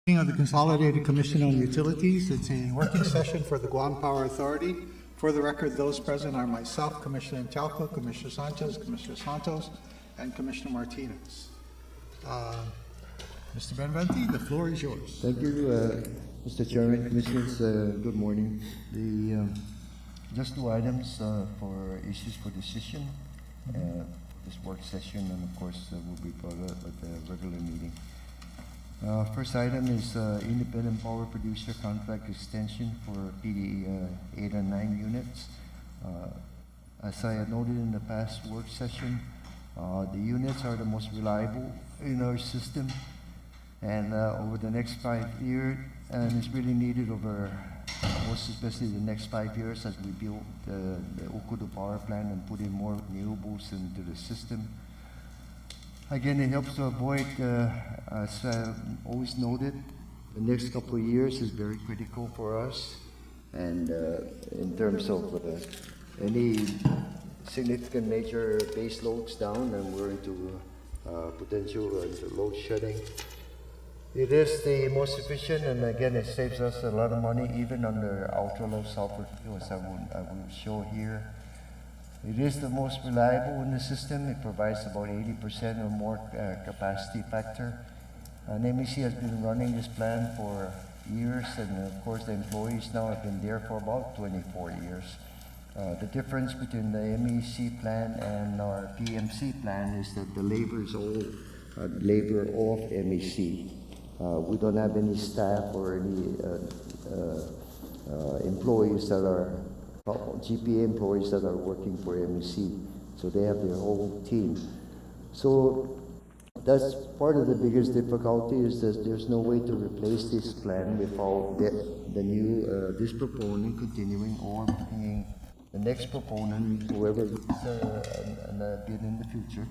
Of the Consolidated Commission on Utilities. It's a working session for the Guam Power Authority. For the record, those present are myself, Commissioner Intelco, Commissioner Sanchez, Commissioner Santos, and Commissioner Martinez. Mr. Benventi, the floor is yours. Thank you, Mr. Chairman, Commissioners. Good morning. Just two items for issues for decision. This work session, and of course, will be brought up at the regular meeting. First item is independent power producer contract extension for PD 8 and 9 units. As I had noted in the past work session, the units are the most reliable in our system, and over the next 5 years, and it's really needed over, most especially the next 5 years as we build the Okudu power plant and put in more renewables into the system. Again, it helps to avoid, as always noted, the next couple of years is very critical for us. And in terms of any significant major base loads down, and we're into potential load shedding. It is the most efficient, and again, it saves us a lot of money, even under ultra-low sulfur fuel, as I will show here. It is the most reliable in the system. It provides about 80% or more capacity factor. And MEC has been running this plant for years, and of course the employees now have been there for about 24 years. The difference between the MEC plant and our PMC plant is that the labor is all labor of MEC. We don't have any staff or any employees that are GPA employees that are working for MEC, so they have their whole team. So that's part of the biggest difficulty, is that there's no way to replace this plan without the new this proponent continuing or bringing the next proponent, whoever is bid in the future,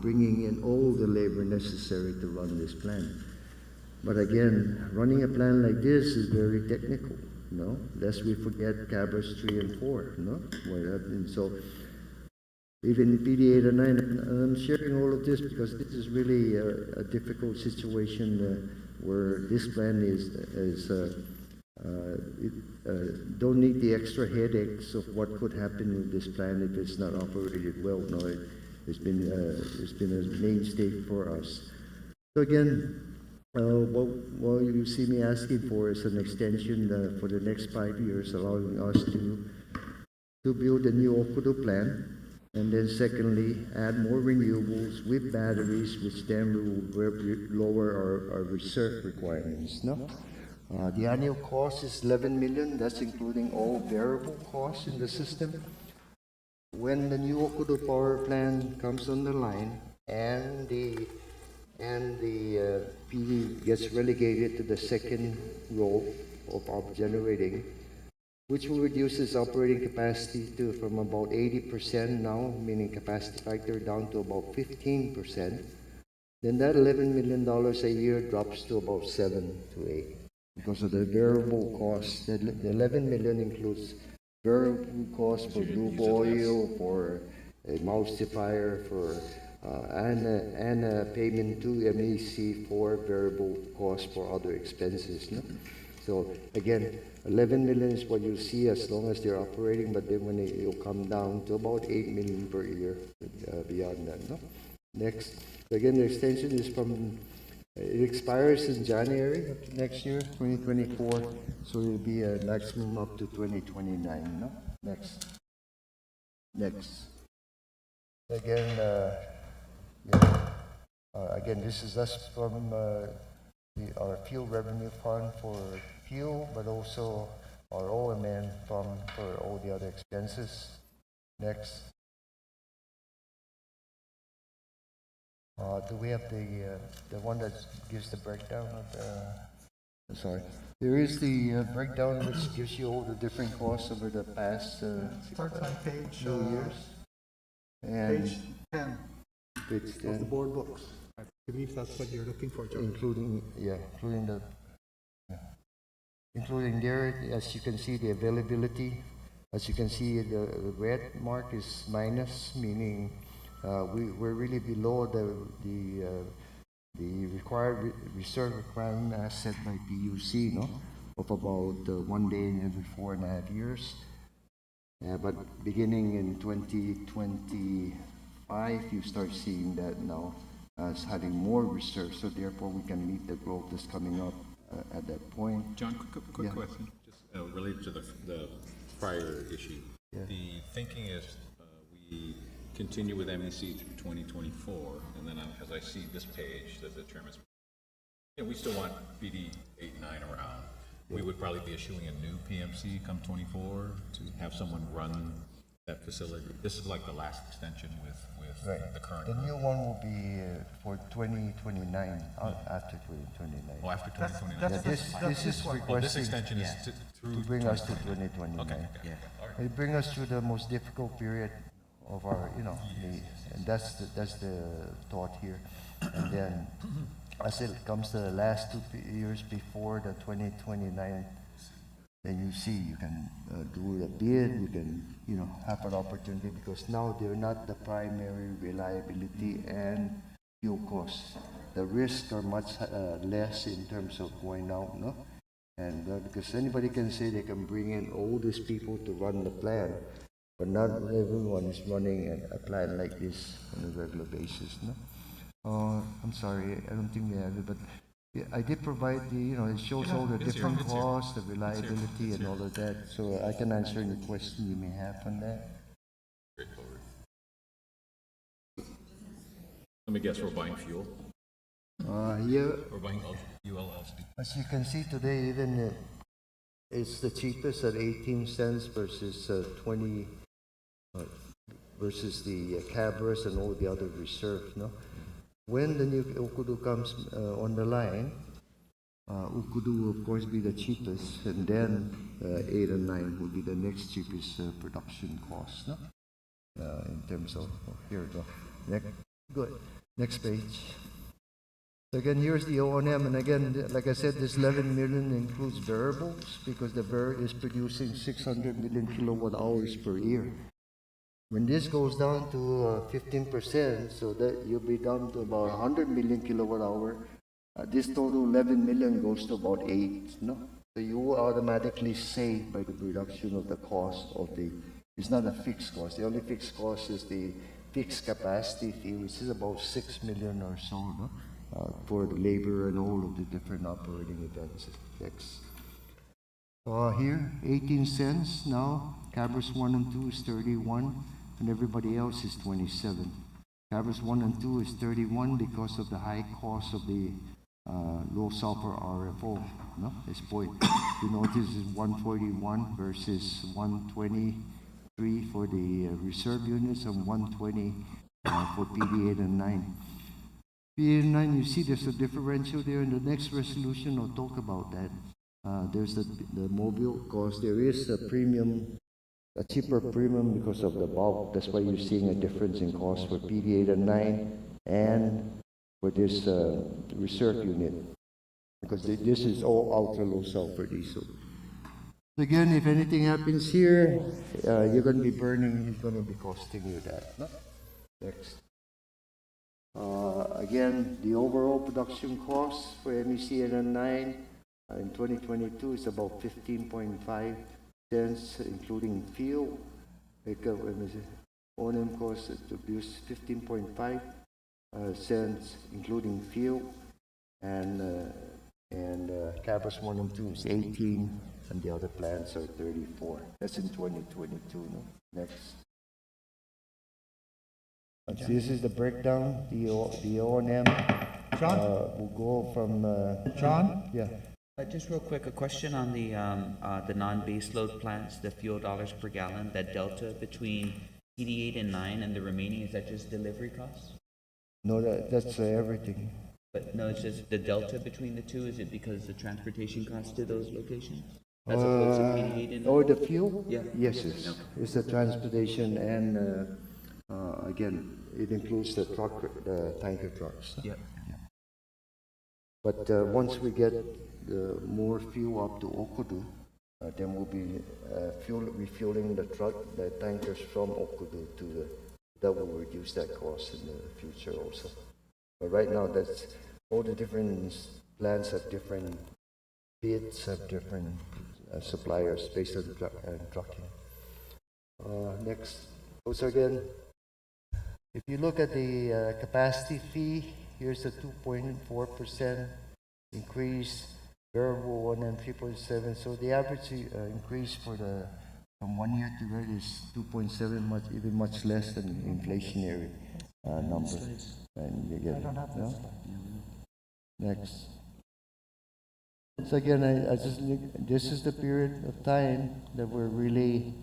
bringing in all the labor necessary to run this plant. But again, running a plant like this is very technical. No, lest we forget Cabras 3 and 4. No, and so even PD 8 and 9. I'm sharing all of this because this is really a difficult situation where this plan don't need the extra headaches of what could happen with this plan if it's not operated well. No, it's been a mainstay for us. So again. What you see me asking for is an extension for the next 5 years, allowing us to build a new Okudu plant, and then secondly, add more renewables with batteries, which then will lower our reserve requirements. No? The annual cost is $11 million. That's including all variable costs in the system. When the new Okudu power plant comes on the line and the PD gets relegated to the second row of generating, which will reduce its operating capacity from about 80% now, meaning capacity factor, down to about 15%. Then that $11 million a year drops to about 7 to 8 because of the variable costs. The $11 million includes variable costs for lube oil, for a emulsifier, for and a payment to MEC for variable costs for other expenses. No? So again, 11 million is what you'll see as long as they're operating, but then when it'll come down to about 8 million per year beyond that. No? Next, again, the extension is it expires in January of next year, 2024, so it'll be a maximum up to 2029. No? Next. Again, again, this is us from our fuel revenue fund for fuel, but also our OMN fund for all the other expenses. Next. Do we have the one that gives the breakdown of the? Sorry, there is the breakdown which gives you all the different costs over the past Starts on page 2 years. And page 10 of the board books. I believe that's what you're looking for, Joe. Including there, as you can see, the availability. As you can see, the red mark is minus, meaning we're really below the The required reserve requirement as set by PUC, no, of about 1 day in every 4.5 years. But beginning in 2025, you start seeing that now as having more reserves, so therefore we can meet the growth that's coming up at that point. John, quick Yeah. question, just related to the prior issue. Yeah. The thinking is we continue with MEC through 2024, and then as I see this page, that the term is, we still want BD 8 and 9 around. We would probably be issuing a new PMC come 24 to have someone run that facility. This is like the last extension with the current. The new one will be for 2029, after 2029. Oh, after 2029. That's This is Oh, this requesting extension is through. to bring us to 2029. Okay. All right. It bring us through the most difficult period of our, and that's the thought here. And then, as it comes to the last 2 years before the 2029, then you see you can do the bid, you can, have an opportunity, because now they're not the primary reliability and fuel costs. The risks are much less in terms of going out, no? And because anybody can say they can bring in all these people to run the plant, but not everyone is running a plant like this on a regular basis, no? I'm sorry, I don't think we have it, but yeah, I did provide it shows all the it's different here, it's here. costs, the reliability, and all of that, so I can answer any question you may have on that. Straightforward. Let me guess, we're buying fuel? Here, We're buying ULLC? as you can see today, even it's the cheapest at 18 cents versus 20, versus the Cabras and all the other reserves, no? When the new Okudu comes on the line, Okudu will of course be the cheapest, and then 8 and 9 will be the next cheapest production cost, no? In terms of, here we go. Good. Next page. So again, here's the O&M, and again, like I said, this 11 million includes variables because the VER is producing 600 million kilowatt hours per year. When this goes down to 15%, so that you'll be down to about 100 million kilowatt hour, this total 11 million goes to about 8, no? So you will automatically save by the reduction of the cost of it's not a fixed cost. The only fixed cost is the fixed capacity fee, which is about 6 million or so, no? For the labor and all of the different operating events. Next. Here, 18 cents now. Cabras 1 and 2 is 31, and everybody else is 27. Cabras 1 and 2 is 31 because of the high cost of the low sulfur RFO. No, this point. You notice is 141 versus 123 for the reserve units and 120 for PD8 and 9. PD9, you see there's a differential there. In the next resolution, I'll talk about that. There's the mobile cost. There is a premium, a cheaper premium because of the bulk. That's why you're seeing a difference in cost for PD8 and 9 and for this reserve unit. Because this is all ultra low sulfur diesel. Again, if anything happens here, you're going to be burning, it's going to be costing you that. No? Next. Again, the overall production cost for MEC and 9 in 2022 is about 15.5 cents, including fuel. O&M cost to produce 15.5 cents, including fuel, and Cabras 1 and 2 is 18, and the other plants are 34. That's in 2022. No? Next. So this is the breakdown. The O&M John? will go from John? Yeah. Just real quick, a question on the non-baseload plants, the fuel dollars per gallon, that delta between PD8 and 9 and the remaining, is that just delivery costs? No, that's everything. But no, it's just the delta between the two. Is it because the transportation costs to those locations? As opposed to PD8 and 9? Or the fuel? Yeah. Yes, it's the transportation, and again, it includes the tanker trucks. Yeah. But once we get more fuel up to Okudu, then we'll be refueling the tankers from Okudu that will reduce that cost in the future also. But right now, all the different plants have different bids, have different suppliers based on trucking. Next, also again, if you look at the capacity fee, here's a 2.4% increase, variable one and 3.7. So the average increase for the from 1 year to the other is 2.7, even much less than inflationary number. And you get, no? Next. So again, I just this is the period of time that we're really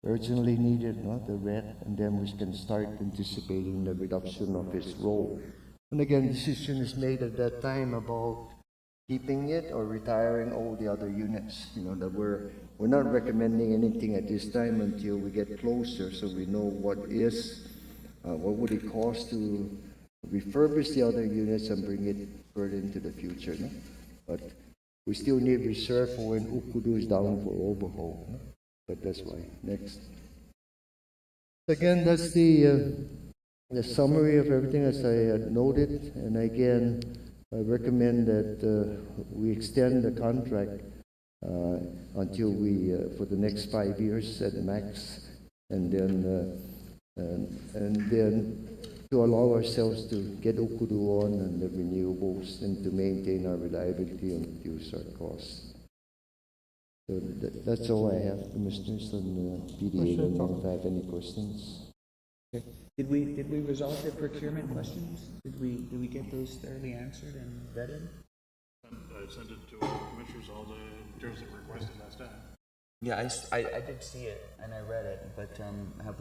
urgently needed, no? The rent, and then we can start anticipating the reduction of its role. And again, decision is made at that time about keeping it or retiring all the other units. You know, that we're not recommending anything at this time until we get closer, so we know what would it cost to refurbish the other units and bring it further into the future. No? But we still need reserve for when Ukudu is down for overhaul. No? But that's why. Next. Again, that's the summary of everything as I noted. And again, I recommend that we extend the contract until for the next 5 years at the max, and then to allow ourselves to get Okudu on and the renewables and to maintain our reliability and reduce our costs. So that's all I have, Commissioners, on PDA. I don't know if I have any questions. Okay. Did we resolve the procurement questions? Did we get those thoroughly answered and vetted? I sent it to all the commissioners, all the terms that were requested last time. Yeah, I did see it and I read it, but have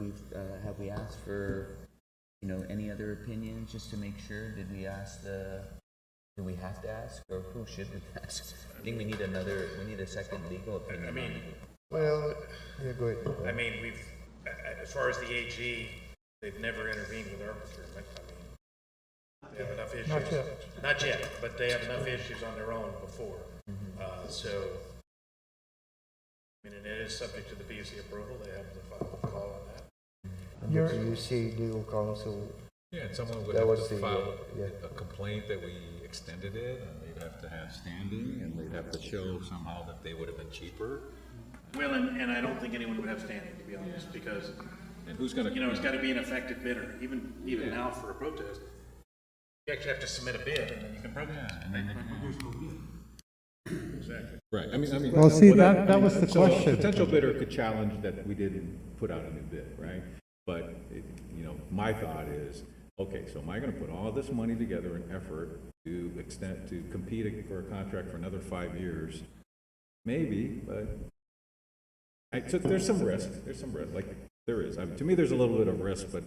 we asked for any other opinions just to make sure? Did we have to ask, or who should we ask? I think we need a second legal opinion. I mean, Well, yeah, go ahead. I mean, as far as the AG, they've never intervened with our procurement. I mean, they have enough issues. Not yet, but they have enough issues on their own before. So, I mean, and it is subject to the PUC approval. They have the final call on that. And the PUC legal counsel. Yeah, and someone would That have was to the, file yeah. a complaint that we extended it, and they'd have to have standing, and they'd have to show somehow that they would have been cheaper. Well, and I don't think anyone would have standing, to be honest, because, And who's gonna, it's got to be an effective bidder. Even now for a protest, you actually have to submit a bid, and then you can protest. and then, Exactly. right, I mean. Well, see, that was the So a question. potential bidder could challenge that we didn't put out a new bid, right? But, my thought is, okay, so am I gonna put all this money together and effort to compete for a contract for another 5 years? Maybe, but so there's some risk, like, there is. To me, there's a little bit of risk, but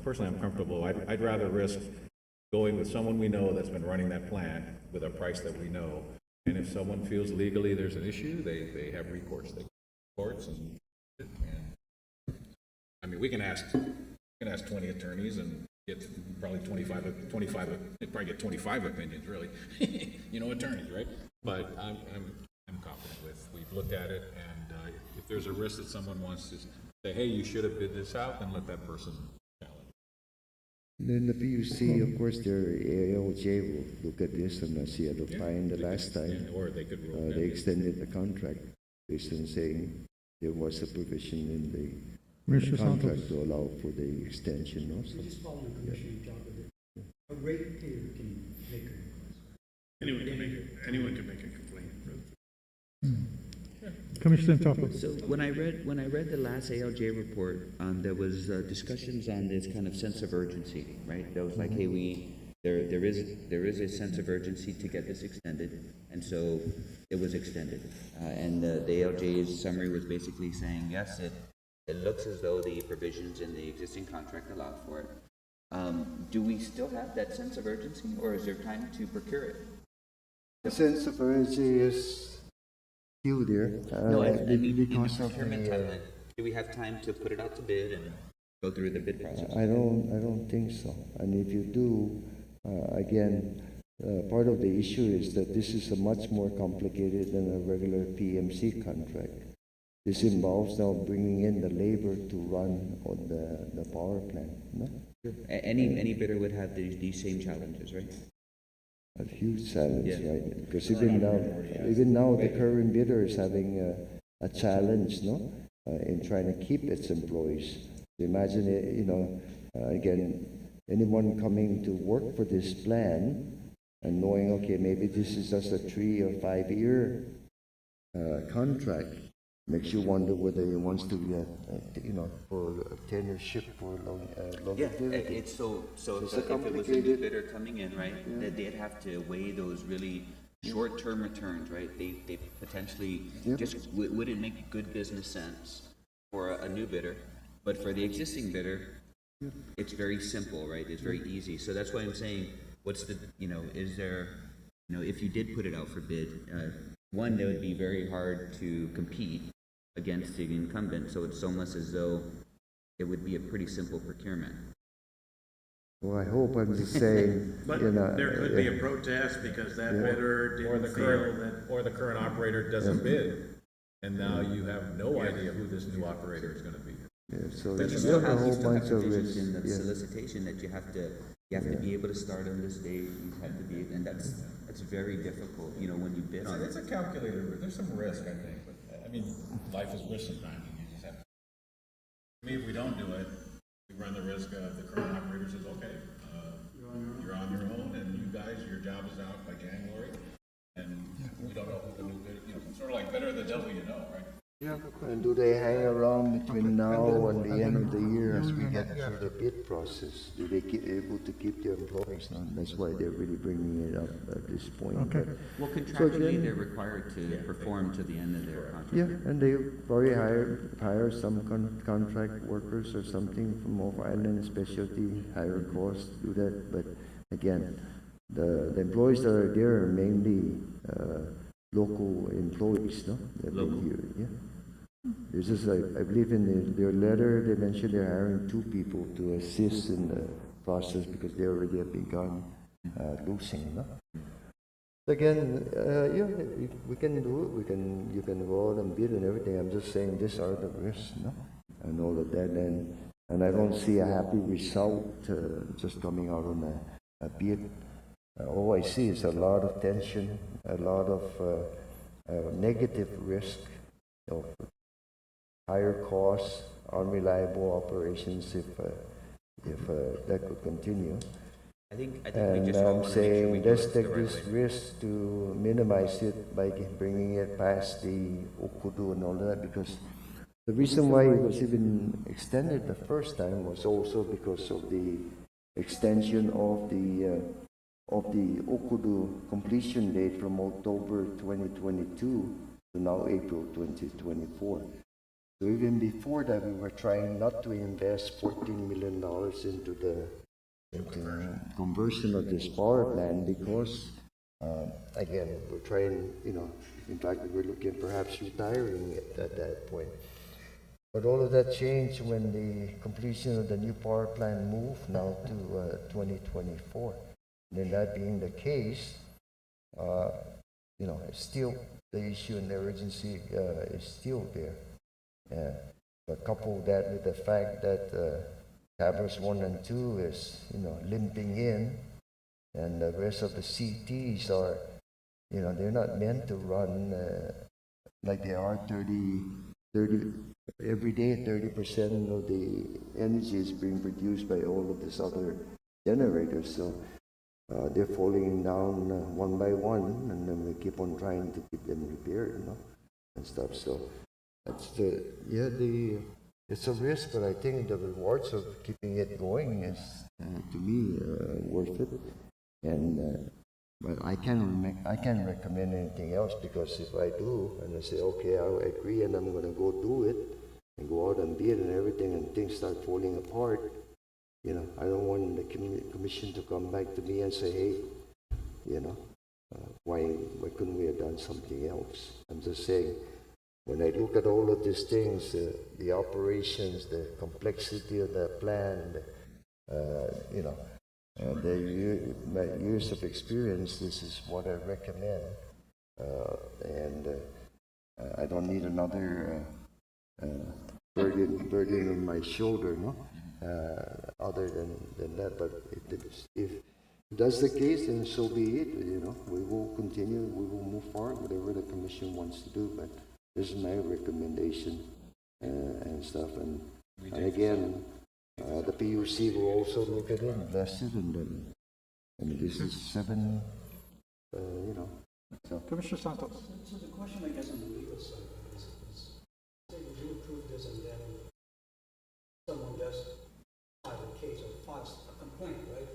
personally, I'm comfortable. I'd rather risk going with someone we know that's been running that plant with a price that we know. And if someone feels legally there's an issue, they have recourse. They go to courts and I mean, we can ask 20 attorneys and get probably 25, probably get 25 opinions, really. Attorneys, right? But I'm confident we've looked at it, and if there's a risk that someone wants to say, hey, you should have bid this out, then let that person challenge. Then the PUC, of course, their ALJ will look at this and see at the time the last time. Or they could rule They extended the contract based on saying there was a provision in the Commissioner contract Santos. to allow for the extension also. Just follow the commission job of it. A ratepayer can make a request. Anyone can make a complaint. Commissioner Topper. So when I read the last ALJ report, there was discussions on this kind of sense of urgency, right? That was like, hey, there is a sense of urgency to get this extended, and so it was extended. And the ALJ's summary was basically saying, yes, it looks as though the provisions in the existing contract allow for it. Do we still have that sense of urgency, or is there time to procure it? The sense of urgency is still there. No, I mean, in the because of procurement the, timeline, do we have time to put it out to bid and go through the bid process? I don't think so. And if you do, again, part of the issue is that this is a much more complicated than a regular PMC contract. This involves now bringing in the labor to run on the power plant. No? Any bidder would have these same challenges, right? a huge challenge, Yeah. right? Because even now, the current bidder is having a challenge, no, in trying to keep its employees. So imagine it, again, anyone coming to work for this plan and knowing, okay, maybe this is just a 3 or 5 year contract, makes you wonder whether he wants to be for a tenureship for longevity. It's so It's if a it was a new complicated- bidder coming in, right, that they'd have to weigh those really short-term returns, right? They potentially just wouldn't make good business sense for a new bidder, but for the existing bidder, it's very simple, right? It's very easy. So that's why I'm saying, what's the, is there, if you did put it out for bid, one, that would be very hard to compete against the incumbent. So it's almost as though it would be a pretty simple procurement. Well, I hope. I'm just saying, But there could be a protest because that bidder Or the didn't feel current, that. or the current operator doesn't bid, and now you have no idea who this new operator is gonna be. so But you you still have a have, whole bunch of provisions risks. in the Yeah. solicitation that you have to be able to start on this date, you have to be, and that's very difficult, when you bid on it. It's a calculated, there's some risk, I think, but, life is risk sometimes, and you just have to. I mean, if we don't do it, we run the risk of the current operator says, okay, you're on your own, and you guys, your job is out by January, and we don't know who the new bidder, sort of like better the devil you know, right? And do they hang around between now and the end of the year as we get through the bid process? Do they keep able to keep their employees? No, that's why they're really bringing it up at this point. Okay. Well, So contractually, then- they're required to perform to the end of their contract. Yeah, and they probably hire some contract workers or something from off island specialty, higher cost, do that. But again, the employees that are there are mainly local employees, no? They've been Local. here, yeah. This is, I believe in their letter, they mentioned they're hiring 2 people to assist in the process because they already have begun losing, no? Again, if we can do it, you can go out and bid and everything. I'm just saying these are the risks, no? And all of that, and I don't see a happy result just coming out on a bid. All I see is a lot of tension, a lot of negative risk of higher costs, unreliable operations if that could continue. I think we And just all I'm want to make sure we saying, do let's it the take right this way. risk to minimize it by bringing it past the Okudu and all that, because the reason why it was even extended the first time was also because of the extension of the Okudu completion date from October 2022 to now April 2024. So even before that, we were trying not to invest $14 million into the conversion of this power plant because, again, we're trying, in fact, we were looking at perhaps retiring it at that point. But all of that changed when the completion of the new power plant moved now to 2024. And then that being the case, it's still the issue and the urgency is still there. But couple that with the fact that Cabras 1 and 2 is, limping in, and the rest of the CTs are, they're not meant to run like they are 30, every day 30% of the energy is being produced by all of these other generators. So they're falling down one by one, and then we keep on trying to keep them repaired, and stuff. So that's it's a risk, but I think the rewards of keeping it going is, to me, worth it. And but I can't recommend anything else, because if I do and I say, okay, I agree, and I'm going to go do it and go out and bid and everything, and things start falling apart, I don't want the commission to come back to me and say, hey, why couldn't we have done something else? I'm just saying, when I look at all of these things, the operations, the complexity of the plan, my years of experience, this is what I recommend. And I don't need another burden on my shoulder, other than that. But if that's the case, then so be it, you know. We will continue, we will move forward, whatever the commission wants to do, but this is my recommendation, and stuff, and again, the PUC will also look at it, invest it, and then, I mean, this is 7, you know, so. Commissioner Santos. So the question, I guess, on the legal side is say we do approve this and then someone does file a case or files a complaint, right?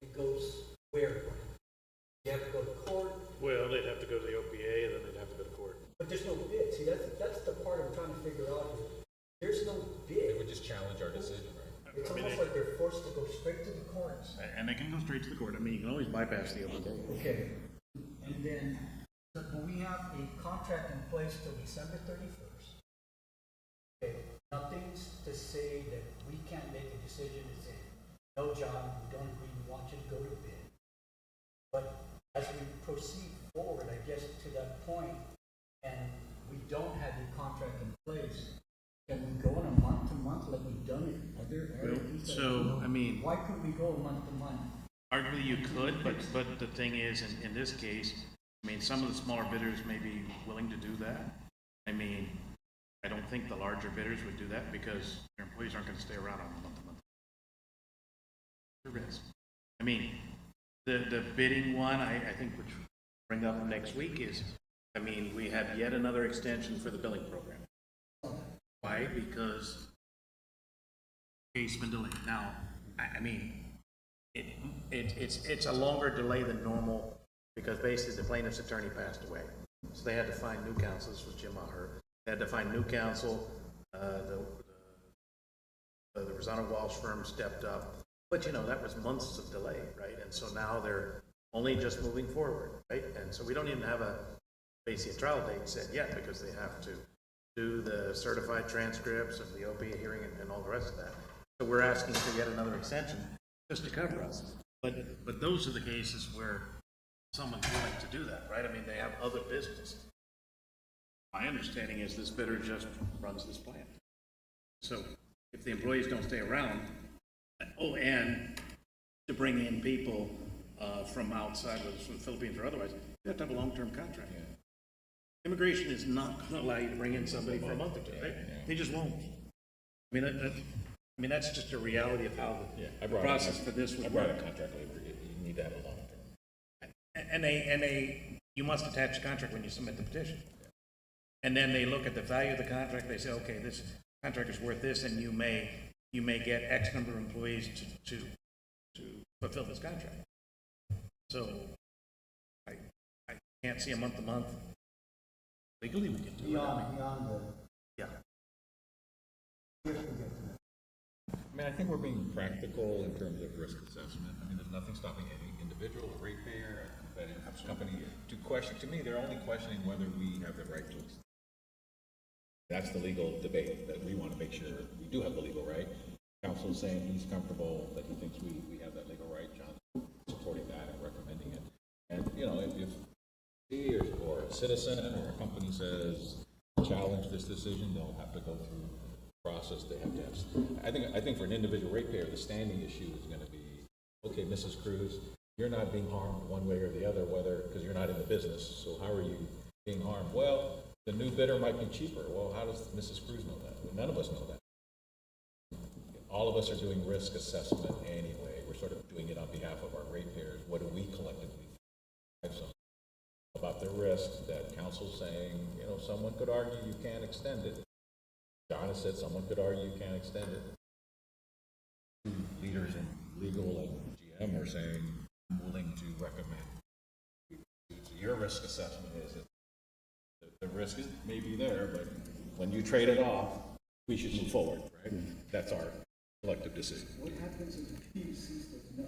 It goes where? You have to go to court, Well, they'd have to go to the OPA, and then they'd have to go to court. but there's no bid. See, that's the part I'm trying to figure out here. There's no They bid. would just challenge our decision, right? It's almost like they're forced to go straight to the courts. And they can go straight to the court. I mean, you can always bypass the OPA. Okay. And then, so we have a contract in place till December 31st. Okay, nothing's to say that we can't make a decision and say, no, John, we don't agree, we want you to go to bid. But as we proceed forward, I guess to that point, and we don't have a contract in place, can we go on a month to month like we've done it other areas? So, I mean, Why couldn't we go month to month? arguably you could, but the thing is, in this case, I mean, some of the smaller bidders may be willing to do that. I mean, I don't think the larger bidders would do that because their employees aren't gonna stay around on a month to month. The risk. I mean, the bidding one, I think, which we'll bring up next week is, I mean, we have yet another extension for the billing program. Why? Because case been delayed. Now, I mean, it's a longer delay than normal because basically the plaintiff's attorney passed away. So they had to find new counsel. This was Jim Maher. They had to find new counsel. The Rosano Walsh firm stepped up. But, you know, that was months of delay, right? And so now they're only just moving forward, right? And so we don't even have basically a trial date set yet because they have to do the certified transcripts of the OPA hearing and all the rest of that. So we're asking for yet another extension just to cover us. But those are the cases where someone's willing to do that, right? I mean, they have other business. My understanding is this bidder just runs this plant. So if the employees don't stay around, and to bring in people from outside, whether it's from the Philippines or otherwise, you have to have a long-term contract. Immigration is not going to allow you to bring in somebody for a month or two, right? They just won't. I mean, that's just a reality of how the process for this would work. Contract labor, you need to have a long term. And you must attach a contract when you submit the petition. And then they look at the value of the contract, they say, okay, this contract is worth this, and you may get X number of employees to fulfill this contract. So I can't see a month to month. Legally, we can do it. Beyond the. Yeah. I mean, I think we're being practical in terms of risk assessment. I mean, there's nothing stopping any individual, a ratepayer, a competitive company to question. To me, they're only questioning whether we have the right to. That's the legal debate that we want to make sure we do have the legal right. Counsel is saying he's comfortable that he thinks we have that legal right. John's supporting that and recommending it. And you know, if he or a citizen or a company says challenge this decision, they'll have to go through the process. They have to have. I think for an individual ratepayer, the standing issue is going to be, okay, Mrs. Cruz, you're not being harmed one way or the other, whether because you're not in the business. So how are you being harmed? Well, the new bidder might be cheaper. Well, how does Mrs. Cruz know that? Well, none of us know that. All of us are doing risk assessment anyway. We're sort of doing it on behalf of our ratepayers. What do we collectively think about the risk that counsel's saying, you know, someone could argue you can't extend it. John has said someone could argue you can't extend it. Leaders in legal and GM are saying, I'm willing to recommend. So your risk assessment is that the risk is maybe there, but when you trade it off, we should move forward, right? That's our collective decision. What happens if the PUC says no?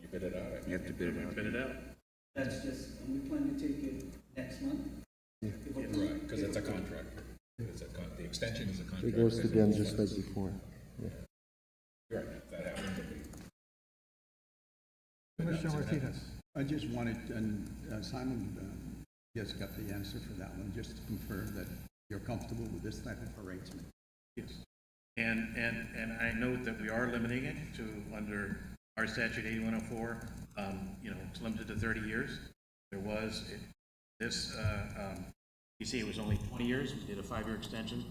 You bid it out. You have to bid it out. Bid it out. That's just, and we plan to take it next month? Right, because it's a contract. The extension is a contract. It goes to them just like before. Yeah. You're right, if that happens, it'll be. Commissioner Martinez. I just wanted, and Simon just got the answer for that one, just to confirm that you're comfortable with this type of arrangement. Yes. And I note that we are limiting it to under our statute 8104, it's limited to 30 years. There was, you see, it was only 20 years. We did a 5-year extension.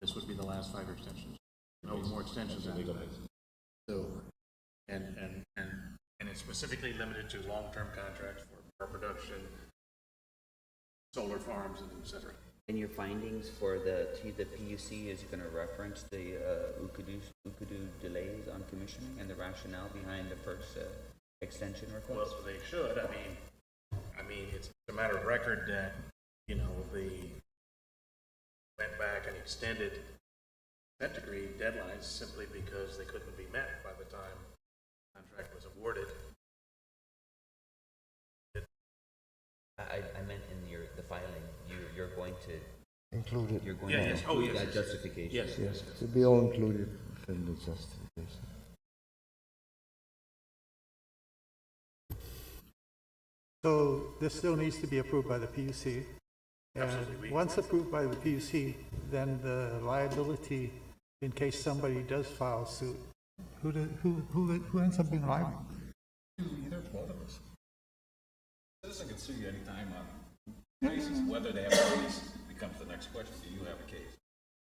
This would be the last 5-year extension. No more extensions after that. So, and it's specifically limited to long-term contracts for power production, solar farms, and et cetera. And your findings for the PUC is going to reference the Ukudu delays on commissioning and the rationale behind the first extension request? Well, they should. I mean, it's a matter of record that, they went back and extended consent decree deadlines simply because they couldn't be met by the time the contract was awarded. I meant in the filing, you're going to Included. you're going Yeah, to yes. Oh, include yes, that yes. justification. Yes. To be all included in the justification. So this still needs to be approved by the PUC. Absolutely. And once approved by the PUC, then the liability, in case somebody does file suit, who ends up being liable? Either both of us. Citizen can sue you anytime on cases. Whether they have a case becomes the next question. Do you have a case?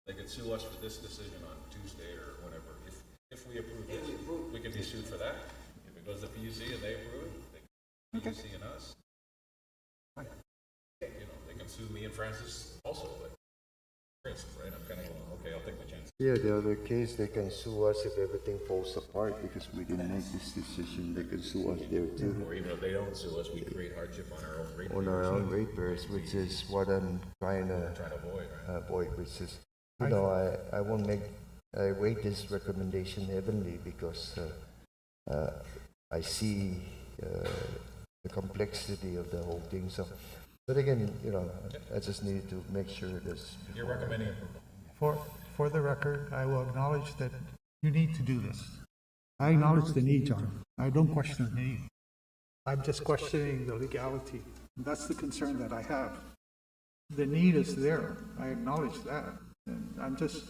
They could sue us for this decision on Tuesday or whatever. If we approve this, we could be sued for that. If it goes to PUC and they approve it, PUC and us. They can sue me and Francis also. But for instance, right? I'm kind of going, okay, I'll take my chance. Yeah, the other case, they can sue us if everything falls apart because we didn't make this decision. They can sue us there too. Or even if they don't sue us, we create hardship on our own rate. On our own ratepayers, which is what I'm trying to avoid, right? avoid, which is, I won't make, I weight this recommendation heavily because I see the complexity of the whole thing. So, but again, I just need to make sure this. You're recommending approval. For the record, I will acknowledge that you need to do this. I acknowledge the need, John. I don't question the need. I'm just questioning the legality. That's the concern that I have. The need is there. I acknowledge that. And I'm just,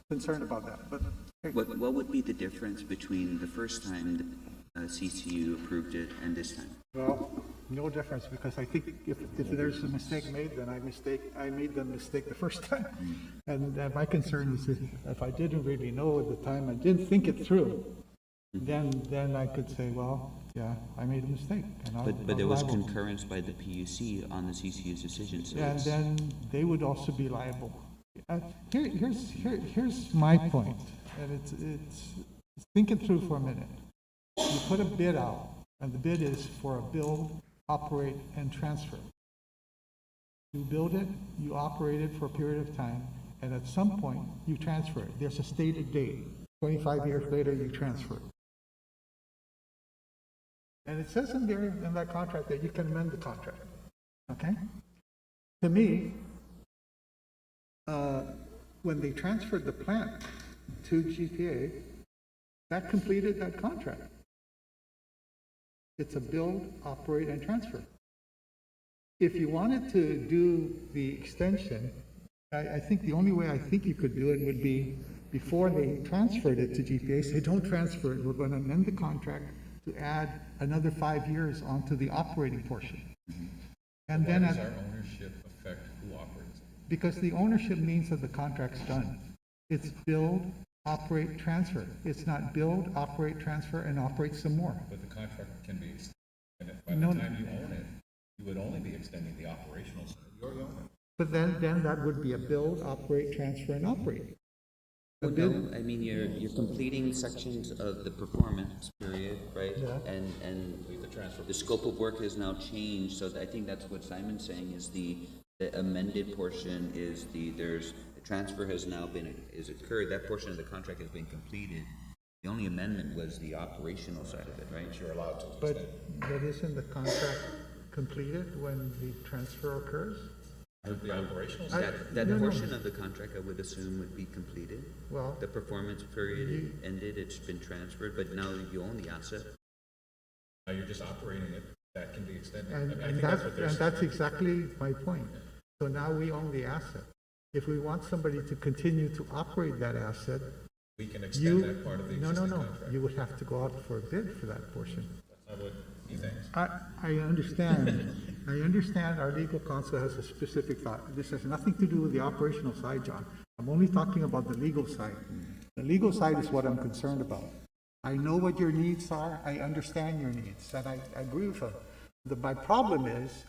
concerned about that. But hey, What would be the difference between the first time CCU approved it and this time? well, no difference, because I think if there's a mistake made, then I made the mistake the first time. And my concern is that if I didn't really know at the time, I didn't think it through, then I could say, well, yeah, I made a mistake. And But there was liable. concurrence by the PUC on the CCU's decision, so And it's, then they would also be liable. Here's my point, and it's think it through for a minute. You put a bid out, and the bid is for a build, operate, and transfer. You build it, you operate it for a period of time, and at some point, you transfer it. There's a stated date. 25 years later, you transfer it. And it says in there, in that contract, that you can amend the contract. Okay? To me, when they transferred the plant to GPA, that completed that contract. It's a build, operate, and transfer. If you wanted to do the extension, I think the only way I think you could do it would be before they transferred it to GPA, say, don't transfer it, we're going to amend the contract to add another 5 years onto the operating portion. And then, Why does our ownership affect who operates it? because the ownership means that the contract's done. It's build, operate, transfer. It's not build, operate, transfer, and operate some more. But the contract can be extended. And if by the No. time you own it, you would only be extending the operational side. You already own it. But then that would be a build, operate, transfer, and operate. A well, build- no, I mean, you're completing sections of the performance period, right? Yeah. And Leave the transfer. the scope of work has now changed, so I think that's what Simon's saying is the amended portion is the transfer has now is occurred, that portion of the contract has been completed. The only amendment was the operational side of it, right? You're allowed to But, extend. but isn't the contract completed when the transfer occurs? The operational I- side. That no, no. portion of the contract, I would assume, would be completed. Well, The performance period You- ended, it's been transferred, but now you own the asset. Now you're just operating it. That can be extended. and, I and think that's, what they're and that's saying. exactly my point. So now we own the asset. If we want somebody to continue to operate that asset, we can extend that part of the No, existing no, no, contract. you would have to go out for a bid for that portion. That's not what he thinks. I understand, I understand our legal counsel has a specific thought. This has nothing to do with the operational side, John. I'm only talking about the legal side. The legal side is what I'm concerned about. I know what your needs are, I understand your needs, and I agree with them. My problem is,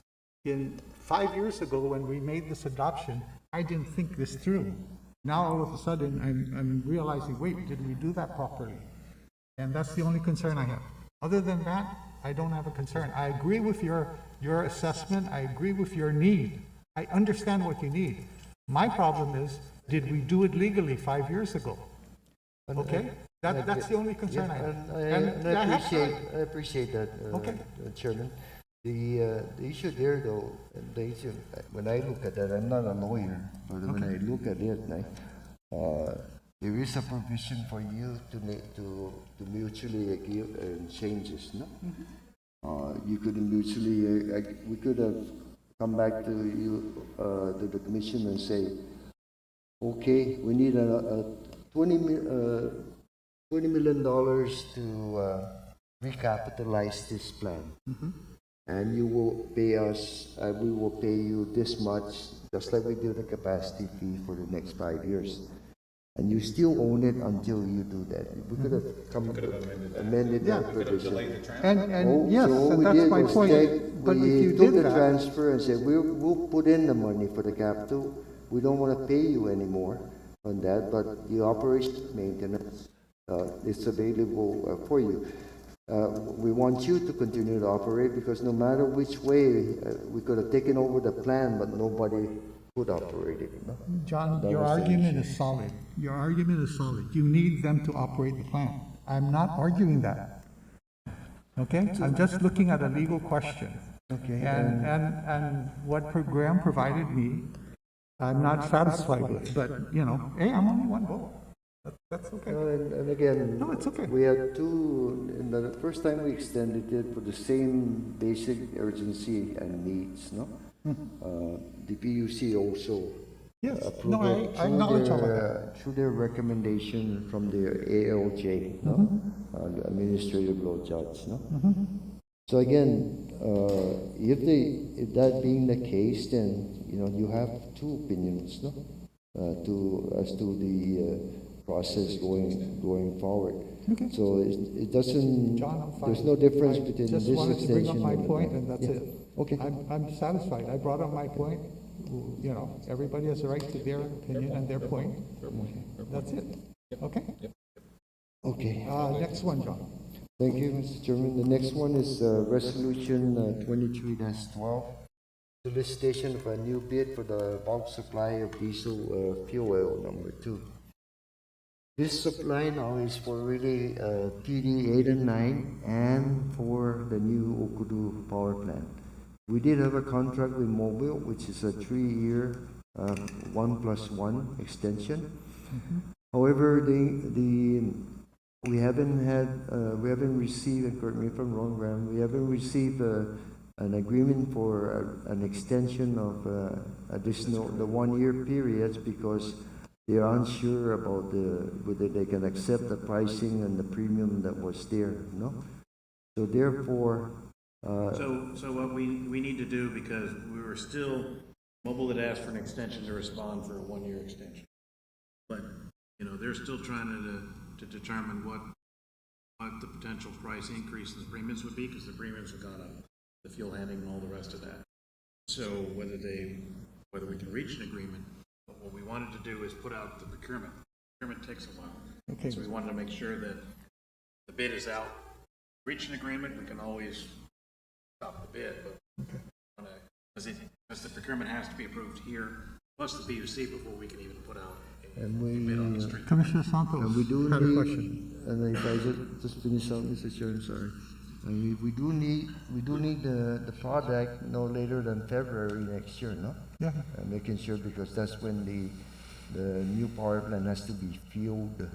5 years ago, when we made this adoption, I didn't think this through. Now, all of a sudden, I'm realizing, wait, did we do that properly? And that's the only concern I have. Other than that, I don't have a concern. I agree with your assessment, I agree with your need. I understand what you need. My problem is, did we do it legally 5 years ago? Okay? That's the only concern I have. And I appreciate that, Okay. Chairman. The issue there, though, the issue, when I look at that, I'm not a lawyer, but when I look at it, there is a provision for you to mutually agree on changes, no? You could mutually, we could have come back to you, to the commission and say, okay, we need a $20 million to recapitalize this plan. And you will pay us, we will pay you this much, just like we do the capacity fee for the next 5 years. And you still own it until you do that. We could have amended that provision. And yes, So what and we that's did my was point. But if you we took did the that, transfer and said, we'll put in the money for the capital. We don't want to pay you anymore on that, but the operation maintenance is available for you. We want you to continue to operate because no matter which way, we could have taken over the plan, but nobody could operate it. No? John, That your was the argument issue. is solid. Your argument is solid. You need them to operate the plant. I'm not arguing that. Okay? I'm just looking at a legal question. Okay. And what Graham provided me, I'm not satisfied with. But, you know, hey, I'm only one vote. That's okay. And again, No, it's okay. we had two, in the first time we extended it for the same basic urgency and needs, no? The PUC also Yes. approved No, it I acknowledge all of that. through their recommendation from their ALJ, no? The administrative law judge, no? So again, if that being the case, then, you know, you have two opinions, no? As to the process going forward. Okay. So it doesn't, John, I'm fine. there's no difference I between this just wanted to bring up extension my and the point, plan. and that's Yeah. it. Okay. I'm satisfied. I brought up my point. You know, everybody has a right to their opinion and their point. That's it. Okay? Okay. Next one, John. Thank you, Mr. Chairman. The next one is Resolution 23-12, solicitation of a new bid for the bulk supply of diesel fuel oil number 2. This supply now is for really PD 8 and 9 and for the new Okudu power plant. We did have a contract with Mobile, which is a 3-year 1+1 extension. However, we haven't received, and correct me if I'm wrong, Graham, we haven't received an agreement for an extension of additional, the 1-year periods because they are unsure about whether they can accept the pricing and the premium that was there, no? So therefore, So what we need to do, because we were still, Mobile had asked for an extension to respond for a 1-year extension. But, you know, they're still trying to determine what the potential price increase in the premiums would be, because the premiums have gone up, the fuel handling and all the rest of that. So whether we can reach an agreement, but what we wanted to do is put out the procurement. Procurement takes a while. Okay. So we wanted to make sure that the bid is out. Reach an agreement, we can always stop the bid, but because the procurement has to be approved here, plus the PUC before we can even put out a bid on the street. Commissioner Santos and we do had a need, question. and if I just finish out, Mr. Chairman, sorry. And we do need the product no later than February next year, no? Yeah. Making sure, because that's when the new power plant has to be fueled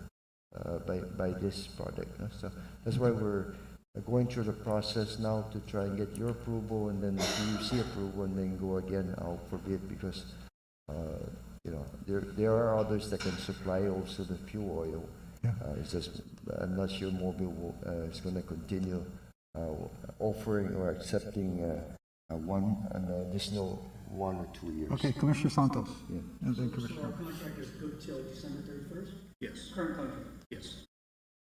by this product, no? So that's why we're going through the process now to try and get your approval and then the PUC approval and then go again out for bid because you know there are others that can supply also the fuel oil It's just, I'm not sure Mobile is going to continue offering or accepting an additional 1 or 2 years. Okay, Commissioner Santos. Yeah. And then So Commissioner. our contract is good till December 31st? Yes, Current contract? yes.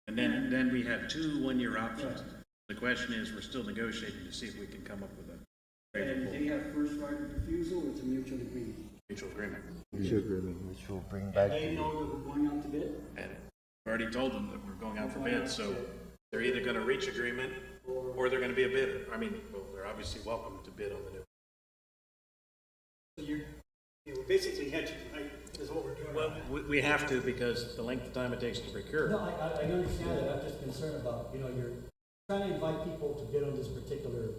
And then we have 2 one-year options. The question is, we're still negotiating to see if we can come up with a And they favorable have first right of refusal, or it's a mutual agreement? mutual agreement. Which will bring back. They know that we're going out to bid? And we've already told them that we're going out for bid, so they're either gonna reach agreement or they're gonna be a bidder. I mean, well, they're obviously welcome to bid on the new. So you're basically hedging, right, is what we're doing Well, right now? we have to because the length of time it takes to procure. No, I understand that, I'm just concerned about, you know, you're trying to invite people to bid on this particular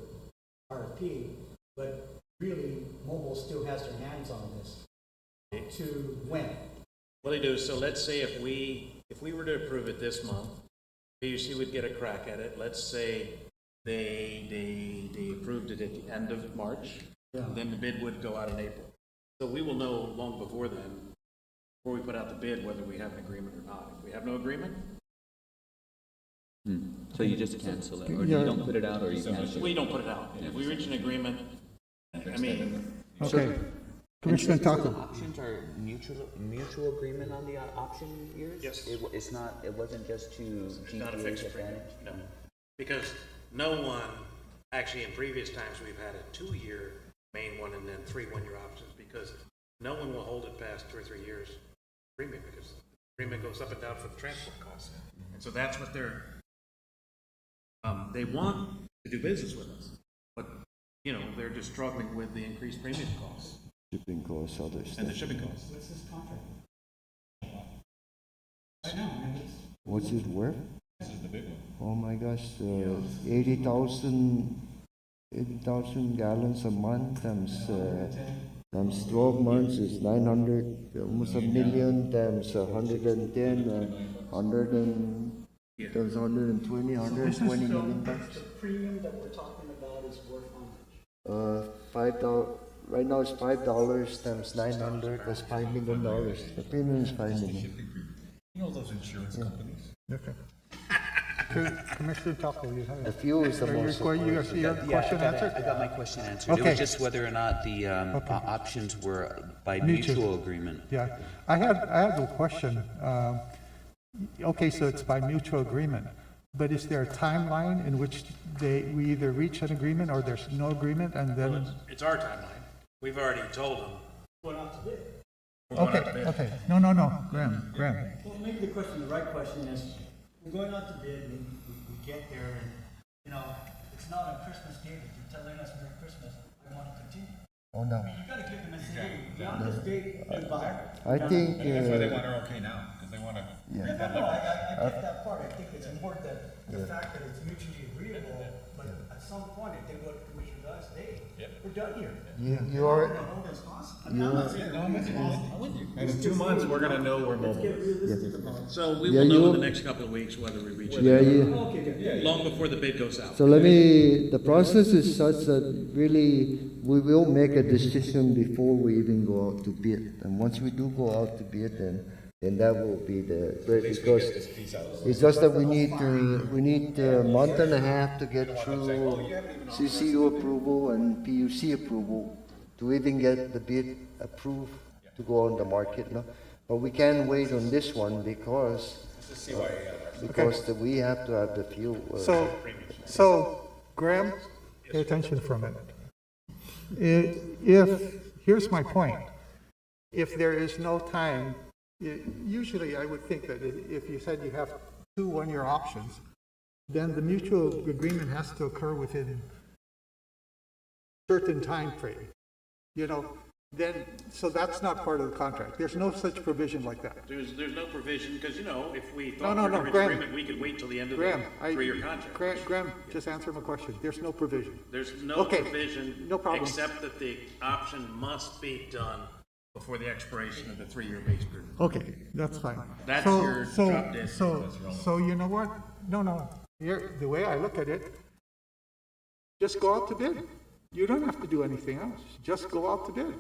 RFP, but really, Mobile still has their hands on this to when? What they do, so let's say if we were to approve it this month, PUC would get a crack at it. Let's say they approved it at the end of March, then the bid would go out in April. So we will know long before then, before we put out the bid, whether we have an agreement or not. If we have no agreement, So you just cancel it, or you don't put it out, or you cancel it? we don't put it out. If we reach an agreement, I mean, Okay. Commissioner Taco. Options are mutual agreement on the option years? Yes. It's not, it wasn't just to it's not a GPA's fixed premium, advantage? no. Because no one, actually in previous times, we've had a 2-year main one and then 3 one-year options because no one will hold it past 2 or 3 years premium because the premium goes up and down for the transport costs. And so that's what they want to do business with us, but, you know, they're just struggling with the increased premium costs Shipping costs, other stuff. and the shipping costs. What's this contract? I know, man, it's. What's it worth? Oh my gosh, 80,000 gallons a month times 12 months is 900, almost a million times 110, 100 and times 120, 120 million bucks. The premium that we're talking about is worth how much? $5. Right now it's $5 times 900. That's $5 million. The premium is $5 million. You know those insurance companies? Okay. Commissioner Taco, you have. The fuel is the most. Your question answered? I got my question answered. It Okay. was just whether or not the options were by Mutual. mutual agreement. Yeah, I had a question. Okay, so it's by mutual agreement, but is there a timeline in which we either reach an agreement or there's no agreement and then? It's our timeline. We've already told them. Going out to bid. Okay, no, Graham. Well, maybe the right question is, we're going out to bid, we get there, and, you know, it's not on Christmas Day that you're telling us Merry Christmas, we want to continue. Oh no. I mean, you gotta give them a say, hey, beyond this date, goodbye. I think. That's why they want her okay now, because they want to. No, I get that part, I think it's important that the fact that it's mutually agreeable, but at some point, I think what the commissioner does, hey, we're done here. You are. We're gonna hold us hostage. I mean, I'm not saying. I'm with you. And in 2 months, we're going to know where mobile Get is. realistic about it. So we Yeah, will know in you- the next couple of weeks whether we reach Yeah, it, Okay, good. long before the bid goes out. So the process is such that really we will make a decision before we even go out to bid. And once we do go out to bid, then that will be the great, because it's just that we need a month and a half to get through CCU approval and PUC approval to even get the bid approved to go on the market, no? But we can't wait on this one because we have to have the fuel. So, Graham, pay attention for a minute. Here's my point. If there is no time, usually I would think that if you said you have 2 one-year options, then the mutual agreement has to occur within certain time frame. You know, so that's not part of the contract. There's no such provision like that. There's no provision, because, you know, if we No, thought no, we were no, to reach Graham. agreement, we could wait till the end of Graham, the 3-year contract. Graham, just answer my question. There's no provision. There's no Okay, provision. no problem. Except that the option must be done before the expiration of the 3-year base period. Okay, that's fine. That's So- your so- drop dead. So you know what? No. The way I look at it, just go out to bid. You don't have to do anything else. Just go out to bid.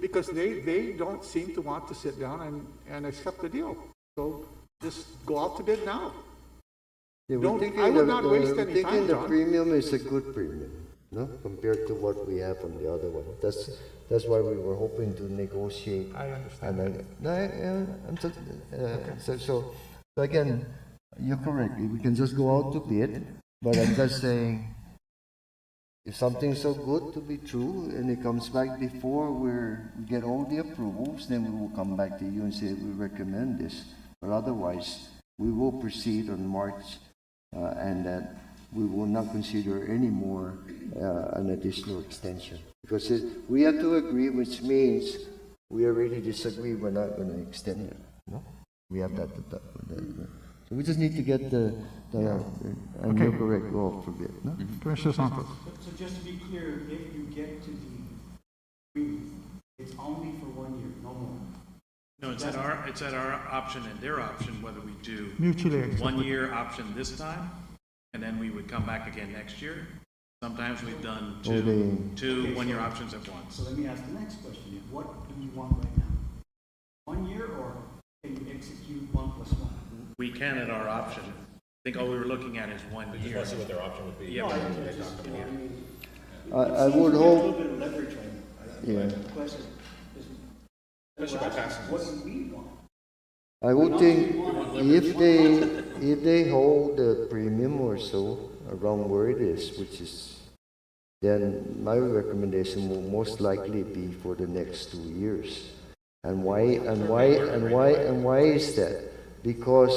Because they don't seem to want to sit down and accept the deal. So just go out to bid now. Yeah, Don't- we're thinking I would the- not the- waste we're any thinking time, the John. premium is a good premium, no, compared to what we have on the other one. That's why we were hoping to negotiate. I understand. So again, you're correct. We can just go out to bid, but I'm just saying, if something's so good to be true and it comes back before we get all the approvals, then we will come back to you and say we recommend this. But otherwise, we will proceed on March, and that we will not consider any more an additional extension. Because we have to agree, which means we already disagree, we're not going to extend it. No? We have that. So we just need to get and you're correct, go off for bid. No? Commissioner Santos. So just to be clear, if you get to the agreement, it's only for 1 year, no more. No, it's at our option and their option whether we do Mutually acceptable. 1 year option this time, and then we would come back again next year. Sometimes we've done two 1 year options at once. So let me ask the next question. What do you want right now? 1 year, or can you execute 1 + 1? We can at our option. I think all we were looking at is 1 year. See what their option would be. Yeah, No, but- I just, you know, I mean. I it would seems to be a hope- little bit of leverage right now. Yeah. The question is, Especially by passing what this. do we want? I would think if they hold the premium or so around where it is, which is, then my recommendation will most likely be for the next 2 years. And why is that? Because